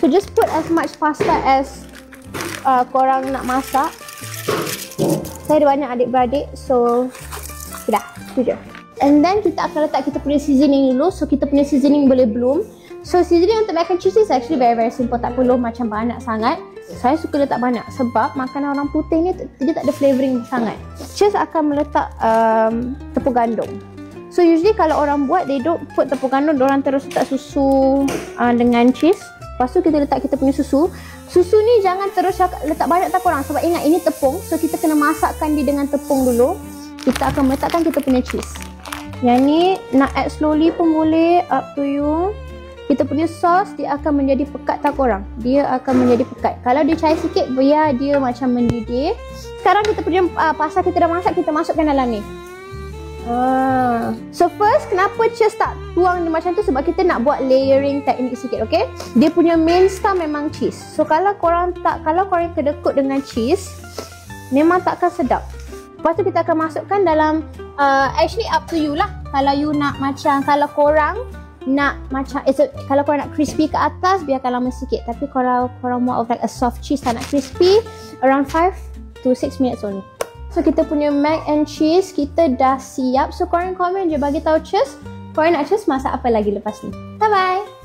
So just put as much pasta as korang nak masak. Saya ada banyak adik-beradik, so dah, tu je. And then kita akan letak kita punya seasoning dulu. So kita punya seasoning boleh bloom. So seasoning untuk mac and cheese is actually very simple. Tak perlu macam banyak sangat. Saya suka letak banyak sebab makanan orang putih ni dia tak ada flavouring sangat. Cheese akan meletak tepung gandum. So usually kalau orang buat, they don't put tepung gandum, diorang terus letak susu dengan cheese. Lepas tu kita letak kita punya susu. Susu ni jangan terus letak banyak tak korang, sebab ingat ini tepung. So kita kena masakkan dia dengan tepung dulu. Kita akan meletakkan kita punya cheese. Yang ni nak add slowly pun boleh, up to you. Kita punya sos dia akan menjadi pekat tak korang. Dia akan menjadi pekat. Kalau dia cair sikit, biar dia macam mendidih. Sekarang kita punya pasta kita dah masak, kita masukkan dalam ni. So first, kenapa cheese tak tuang dia macam tu? Sebab kita nak buat layering teknik sikit, okay? Dia punya main star memang cheese. So kalau korang kedekut dengan cheese, memang takkan sedap. Lepas tu kita akan masukkan dalam actually up to you lah. Kalau you nak macam, kalau korang nak macam kalau korang nak crispy ke atas, biarkan lama sikit. Tapi kalau korang more of like a soft cheese, tak nak crispy, around 5 to 6 minutes only. So kita punya mac and cheese kita dah siap. So korang komen je, bagi tahu cheese korang nak cheese masak apa lagi lepas ni. Bye bye.